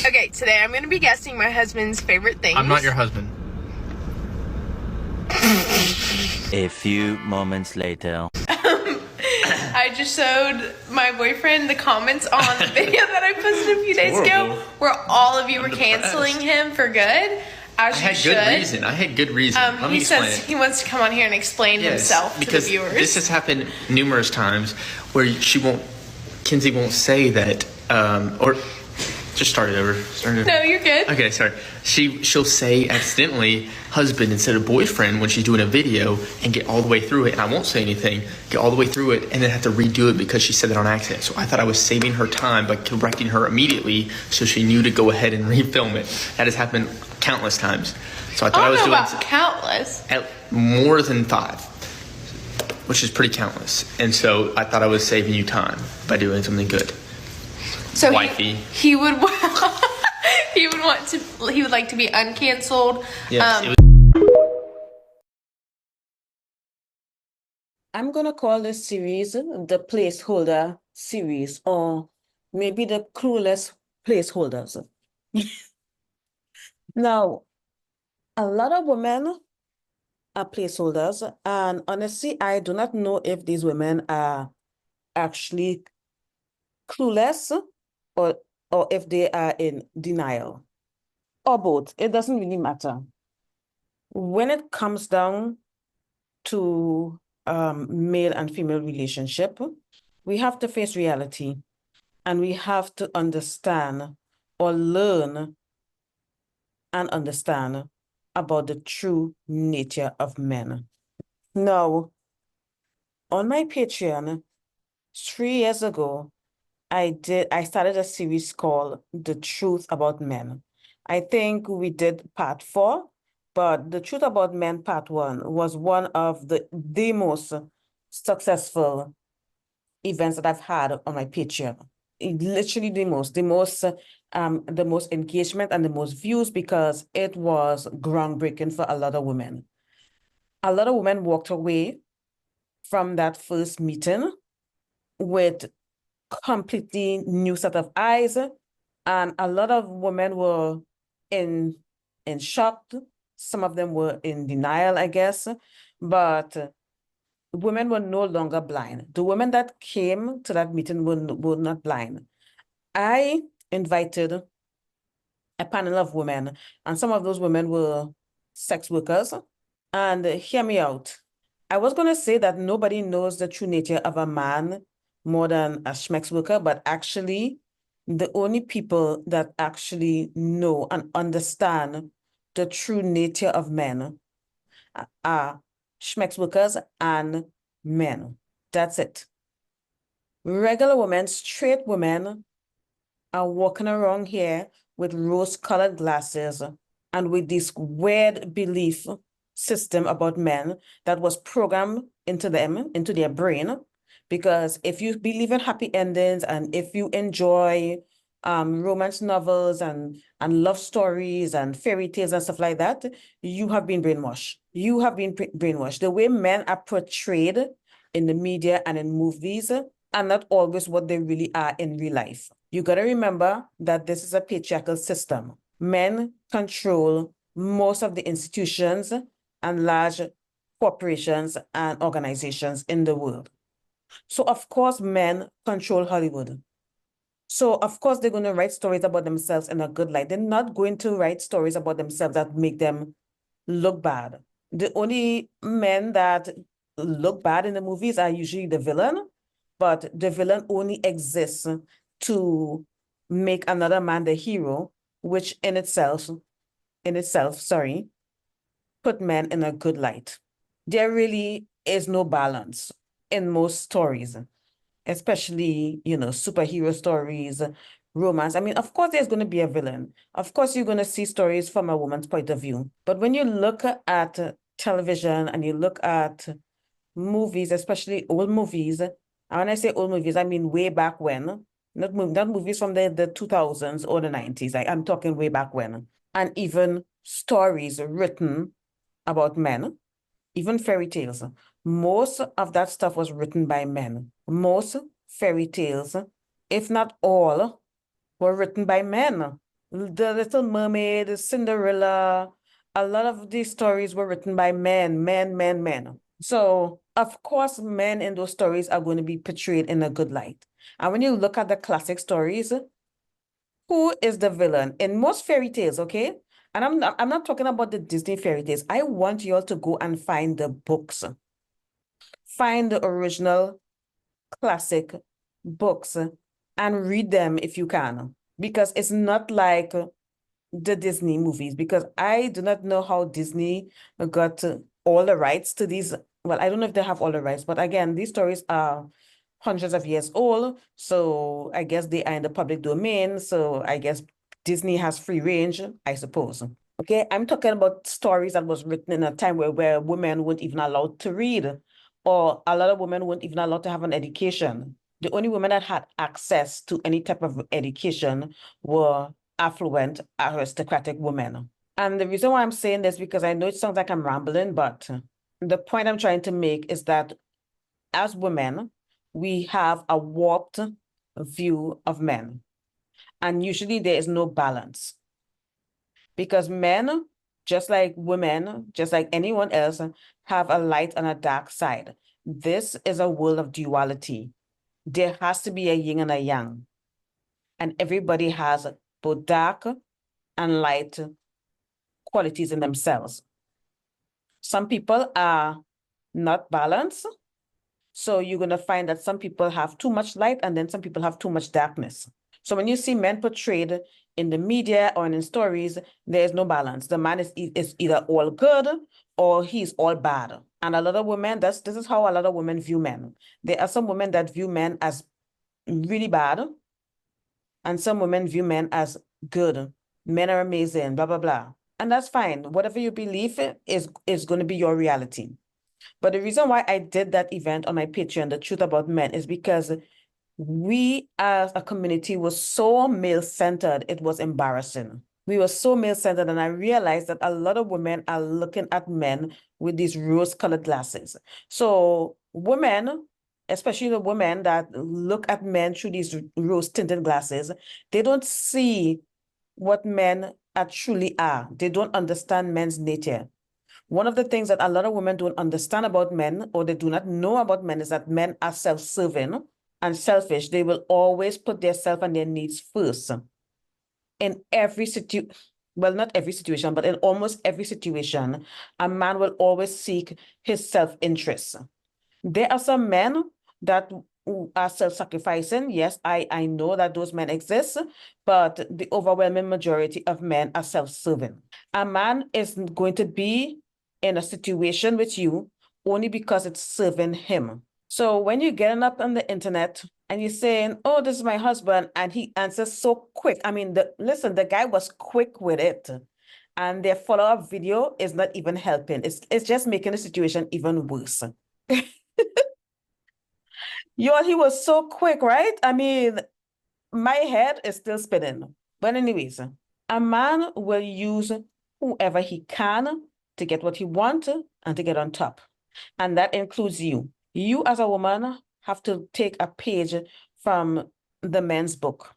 Okay, today I'm going to be guessing my husband's favorite things. I'm not your husband. A few moments later. I just showed my boyfriend the comments on the video that I posted a few days ago, where all of you were canceling him for good. As you should. I had good reason. Let me He explain says it. he wants to come on here and explain himself to the viewers. This has happened numerous times where Kinsey won't say that, or just start it over. No, you're good. Okay, sorry. She'll say accidentally husband instead of boyfriend when she's doing a video and get all the way through it, and I won't say anything, get all the way through it, and then have to redo it because she said it on accident. So I thought I was saving her time by correcting her immediately so she knew to go ahead and refilm it. That has happened countless times. So I thought I was don't know doing about countless. at more than 5, which is pretty countless. And so I thought I was saving you time by doing something good. So Wifey. he would he would like to be uncanceled. Yes, it was. I'm going to call this series the placeholder series, or maybe the clueless placeholders. Now, a lot of women are placeholders, and honestly, I do not know if these women are actually clueless or if they are in denial, or both. It doesn't really matter. When it comes down to male and female relationship, we have to face reality, and we have to understand or learn and understand about the true nature of men. Now, on my Patreon, 3 years ago, I started a series called The Truth About Men. I think we did part 4, but The Truth About Men part 1 was one of the most successful events that I've had on my Patreon. Literally the most engagement and the most views, because it was groundbreaking for a lot of women. A lot of women walked away from that first meeting with completely new set of eyes, and a lot of women were in shock. Some of them were in denial, I guess, but women were no longer blind. The women that came to that meeting were not blind. I invited a panel of women, and some of those women were sex workers. And hear me out. I was going to say that nobody knows the true nature of a man more than a sex worker, but actually, the only people that actually know and understand the true nature of men are sex workers and men. That's it. Regular women, straight women, are walking around here with rose-colored glasses and with this weird belief system about men that was programmed into them, into their brain. Because if you believe in happy endings, and if you enjoy romance novels and love stories and fairy tales and stuff like that, you have been brainwashed. You have been brainwashed. The way men are portrayed in the media and in movies are not always what they really are in real life. You got to remember that this is a patriarchal system. Men control most of the institutions and large corporations and organizations in the world. So of course, men control Hollywood. So of course, they're going to write stories about themselves in a good light. They're not going to write stories about themselves that make them look bad. The only men that look bad in the movies are usually the villain, but the villain only exists to make another man the hero, which in itself, put men in a good light. There really is no balance in most stories, especially, superhero stories, romance. I mean, of course, there's going to be a villain. Of course, you're going to see stories from a woman's point of view. But when you look at television and you look at movies, especially old movies, and when I say old movies, I mean way back when, not movies from the 2000s or the 90s. I'm talking way back when. And even stories written about men, even fairy tales. Most of that stuff was written by men. Most fairy tales, if not all, were written by men. The Little Mermaid, Cinderella, a lot of these stories were written by men. So, of course, men in those stories are going to be portrayed in a good light. And when you look at the classic stories, who is the villain? In most fairy tales, okay? And I'm not talking about the Disney fairy tales. I want you all to go and find the books. Find the original classic books and read them if you can. Because it's not like the Disney movies, because I do not know how Disney got all the rights to these. Well, I don't know if they have all the rights, but again, these stories are hundreds of years old. So I guess they are in the public domain. So I guess Disney has free range, I suppose. Okay, I'm talking about stories that was written in a time where women weren't even allowed to read, or a lot of women weren't even allowed to have an education. The only women that had access to any type of education were affluent, aristocratic women. And the reason why I'm saying this, because I know it sounds like I'm rambling, but the point I'm trying to make is that as women, we have a warped view of men. And usually there is no balance. Because men, just like women, just like anyone else, have a light and a dark side. This is a world of duality. There has to be a yin and a yang. And everybody has both dark and light qualities in themselves. Some people are not balanced. So you're going to find that some people have too much light and then some people have too much darkness. So when you see men portrayed in the media or in stories, there's no balance. The man is either all good or he's all bad. And a lot of women, this is how a lot of women view men. There are some women that view men as really bad, and some women view men as good. Men are amazing, blah, blah, blah. And that's fine. Whatever you believe is going to be your reality. But the reason why I did that event on my Patreon, The Truth About Men, is because we as a community was so male-centered, it was embarrassing. We were so male-centered, and I realized that a lot of women are looking at men with these rose-colored glasses. So women, especially the women that look at men through these rose-tinted glasses, they don't see what men are truly are. They don't understand men's nature. One of the things that a lot of women don't understand about men, or they do not know about men, is that men are self-serving and selfish. They will always put their self and their needs first. In every situation, well, not every situation, but in almost every situation, a man will always seek his self-interest. There are some men that are self-sacrificing. Yes, I know that those men exist, but the overwhelming majority of men are self-serving. A man is going to be in a situation with you only because it's serving him. So when you're getting up on the internet and you're saying, oh, this is my husband, and he answers so quick. I mean, listen, the guy was quick with it. And their follow-up video is not even helping. It's just making the situation even worse. Yo, he was so quick, right? I mean, my head is still spinning. But anyways, a man will use whoever he can to get what he wants and to get on top. And that includes you. You as a woman have to take a page from the men's book.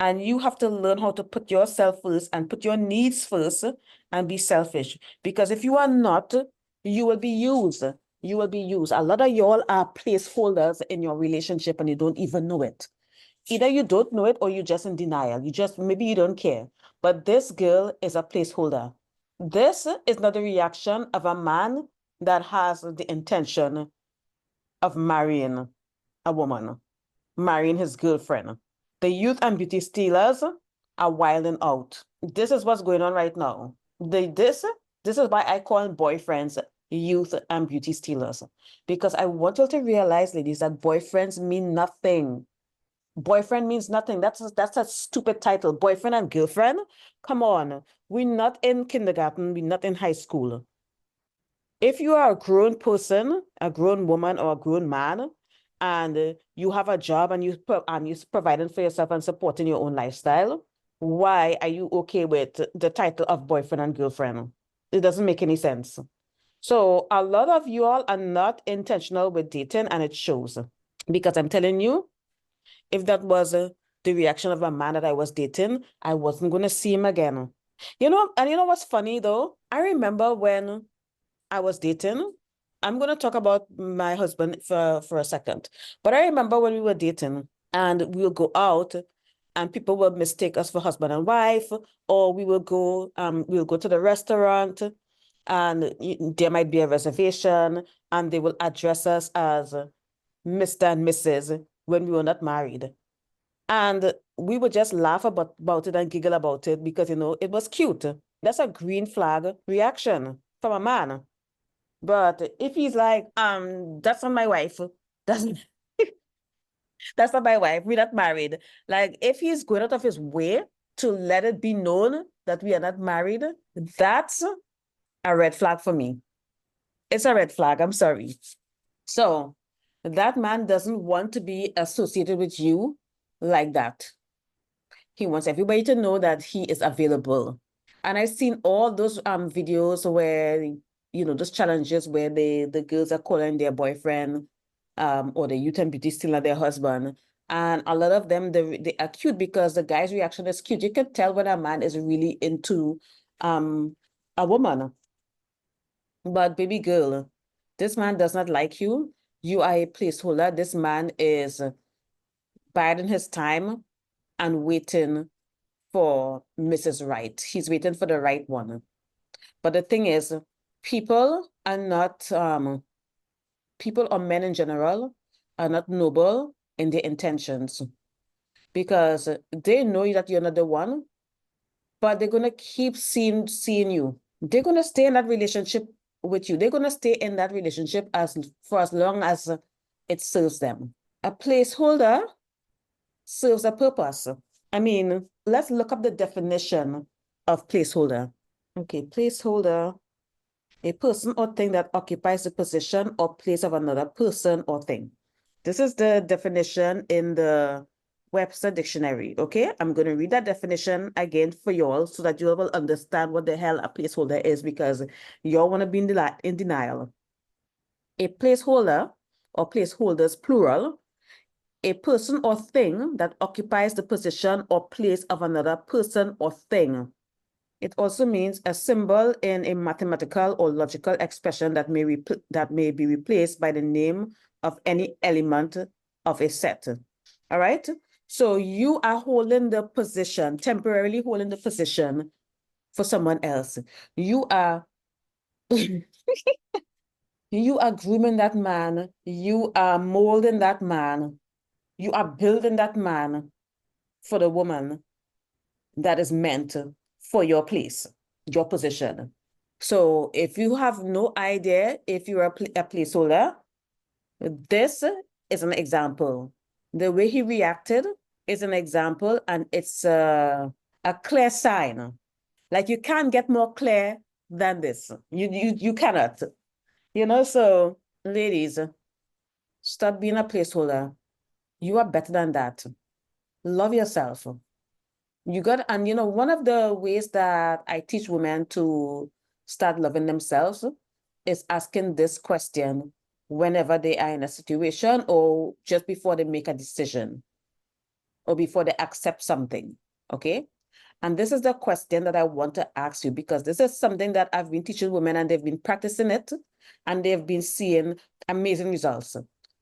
And you have to learn how to put yourself first and put your needs first and be selfish. Because if you are not, you will be used. You will be used. A lot of y'all are placeholders in your relationship and you don't even know it. Either you don't know it or you're just in denial. Maybe you don't care. But this girl is a placeholder. This is not the reaction of a man that has the intention of marrying a woman, marrying his girlfriend. The youth and beauty stealers are wilding out. This is what's going on right now. This is why I call boyfriends youth and beauty stealers. Because I want you to realize, ladies, that boyfriends mean nothing. Boyfriend means nothing. That's a stupid title. Boyfriend and girlfriend? Come on. We're not in kindergarten. We're not in high school. If you are a grown person, a grown woman or a grown man, and you have a job and you're providing for yourself and supporting your own lifestyle, why are you okay with the title of boyfriend and girlfriend? It doesn't make any sense. So a lot of you all are not intentional with dating, and it shows. Because I'm telling you, if that was the reaction of a man that I was dating, I wasn't going to see him again. You know, and you know what's funny though? I remember when I was dating, I'm going to talk about my husband for a second, but I remember when we were dating and we'll go out and people will mistake us for husband and wife, or we'll go to the restaurant and there might be a reservation and they will address us as Mr. and Mrs. when we were not married. And we would just laugh about it and giggle about it because, you know, it was cute. That's a green flag reaction from a man. But if he's like, that's not my wife, that's that's not my wife, we're not married. Like, if he's going out of his way to let it be known that we are not married, that's a red flag for me. It's a red flag, I'm sorry. So that man doesn't want to be associated with you like that. He wants everybody to know that he is available. And I've seen all those videos where, you know, those challenges where the girls are calling their boyfriend or the youth and beauty stealing their husband. And a lot of them, they are cute because the guy's reaction is cute. You can tell when a man is really into a woman. But baby girl, this man does not like you. You are a placeholder. This man is biding his time and waiting for Mrs. Right. He's waiting for the right one. But the thing is, people are not, people or men in general are not noble in their intentions because they know that you're not the one, but they're going to keep seeing you. They're going to stay in that relationship with you. They're going to stay in that relationship for as long as it serves them. A placeholder serves a purpose. I mean, let's look up the definition of placeholder. Okay, placeholder, a person or thing that occupies the position or place of another person or thing. This is the definition in the Webster Dictionary, okay? I'm going to read that definition again for y'all so that you will understand what the hell a placeholder is because y'all want to be in denial. A placeholder or placeholders, plural, a person or thing that occupies the position or place of another person or thing. It also means a symbol in a mathematical or logical expression that may be replaced by the name of any element of a set. All right? So you are holding the position, temporarily holding the position for someone else. You are you are grooming that man. You are molding that man. You are building that man for the woman that is meant for your place, your position. So if you have no idea if you're a placeholder, this is an example. The way he reacted is an example, and it's a clear sign. Like you can't get more clear than this. You cannot. You know, so ladies, stop being a placeholder. You are better than that. Love yourself. And you know, one of the ways that I teach women to start loving themselves is asking this question whenever they are in a situation or just before they make a decision or before they accept something, okay? And this is the question that I want to ask you because this is something that I've been teaching women and they've been practicing it and they've been seeing amazing results.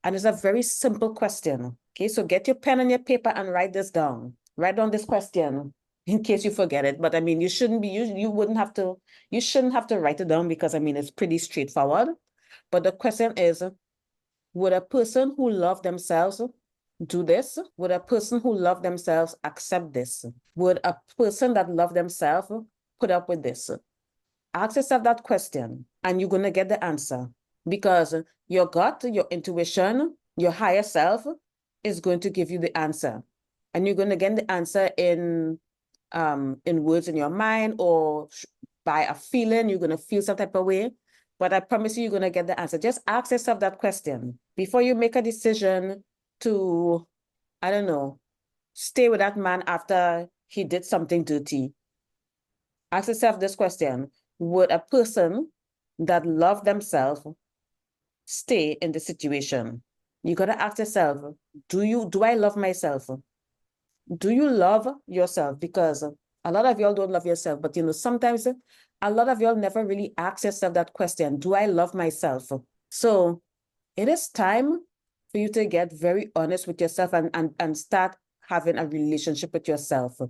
And it's a very simple question, okay? So get your pen and your paper and write this down. Write down this question in case you forget it. But I mean, you shouldn't have to write it down because I mean, it's pretty straightforward. But the question is, would a person who loved themselves do this? Would a person who loved themselves accept this? Would a person that loved themselves put up with this? Ask yourself that question and you're going to get the answer because your gut, your intuition, your higher self is going to give you the answer. And you're going to get the answer in words in your mind or by a feeling. You're going to feel some type of way. But I promise you're going to get the answer. Just ask yourself that question before you make a decision to, I don't know, stay with that man after he did something dirty. Ask yourself this question. Would a person that loved themselves stay in the situation? You got to ask yourself, do I love myself? Do you love yourself? Because a lot of y'all don't love yourself, but sometimes a lot of y'all never really ask yourself that question. Do I love myself? So it is time for you to get very honest with yourself and start having a relationship with yourself,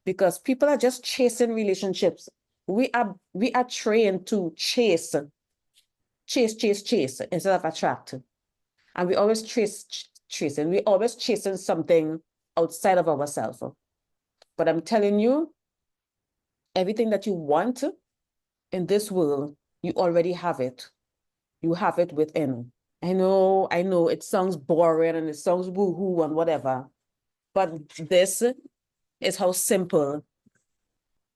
because people are just chasing relationships. We are trained to chase instead of attract. And we always chasing. We always chasing something outside of ourselves. But I'm telling you, everything that you want in this world, you already have it. You have it within. I know, it sounds boring and it sounds woo-hoo and whatever, but this is how simple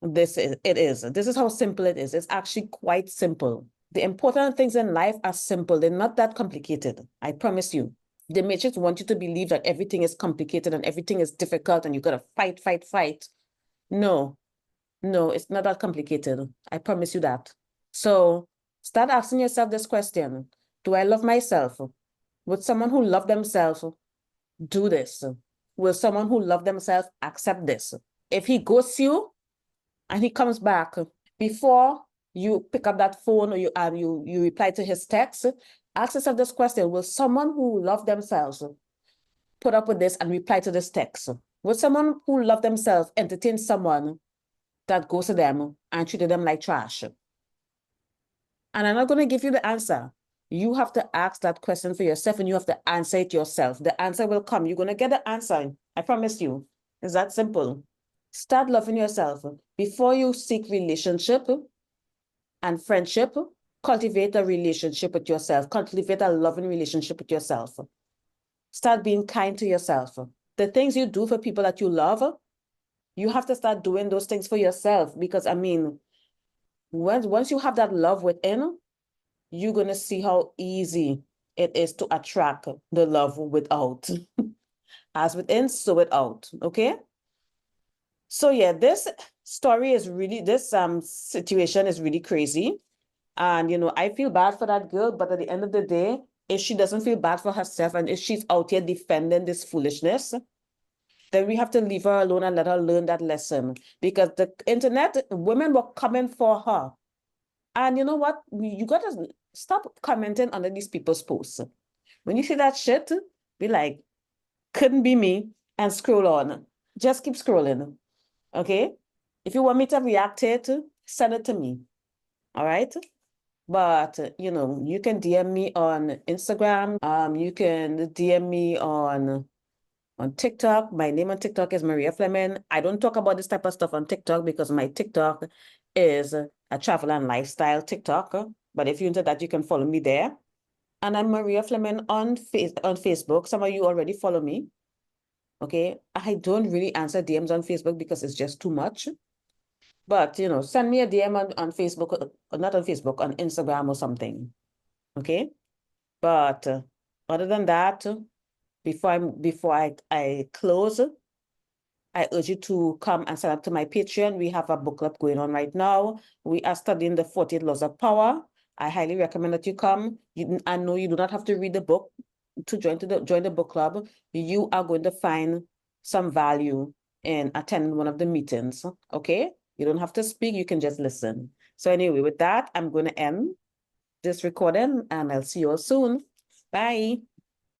it is. This is how simple it is. It's actually quite simple. The important things in life are simple. They're not that complicated. I promise you. The matrix want you to believe that everything is complicated and everything is difficult and you gotta fight. No, it's not that complicated. I promise you that. So start asking yourself this question. Do I love myself? Would someone who love themselves do this? Will someone who love themselves accept this? If he ghosts you and he comes back, before you pick up that phone or you reply to his text, ask yourself this question. Will someone who love themselves put up with this and reply to this text? Will someone who love themselves entertain someone that goes to them and treated them like trash? And I'm not going to give you the answer. You have to ask that question for yourself and you have to answer it yourself. The answer will come. You're going to get the answer. I promise you. It's that simple. Start loving yourself. Before you seek relationship and friendship, cultivate a relationship with yourself. Cultivate a loving relationship with yourself. Start being kind to yourself. The things you do for people that you love, you have to start doing those things for yourself, because once you have that love within, you're going to see how easy it is to attract the love without. As within, so without. Okay? So yeah, this story is really, this situation is really crazy. And I feel bad for that girl, but at the end of the day, if she doesn't feel bad for herself and if she's out here defending this foolishness, then we have to leave her alone and let her learn that lesson. Because the internet, women were coming for her. And you know what? You got to stop commenting under these people's posts. When you see that shit, be like, couldn't be me, and scroll on. Just keep scrolling. Okay? If you want me to react to it, send it to me. All right? But, you can DM me on Instagram. You can DM me on TikTok. My name on TikTok is Maria Fleming. I don't talk about this type of stuff on TikTok because my TikTok is a travel and lifestyle TikTok. But if you're into that, you can follow me there. And I'm Maria Fleming on Facebook. Some of you already follow me. Okay. I don't really answer DMs on Facebook because it's just too much. But, send me a DM on Facebook, not on Facebook, on Instagram or something. Okay. But other than that, before I close, I urge you to come and sign up to my Patreon. We have a book club going on right now. We are studying the 48 Laws of Power. I highly recommend that you come. I know you do not have to read the book to join the book club. You are going to find some value in attending one of the meetings. Okay? You don't have to speak. You can just listen. So anyway, with that, I'm going to end this recording and I'll see you all soon. Bye.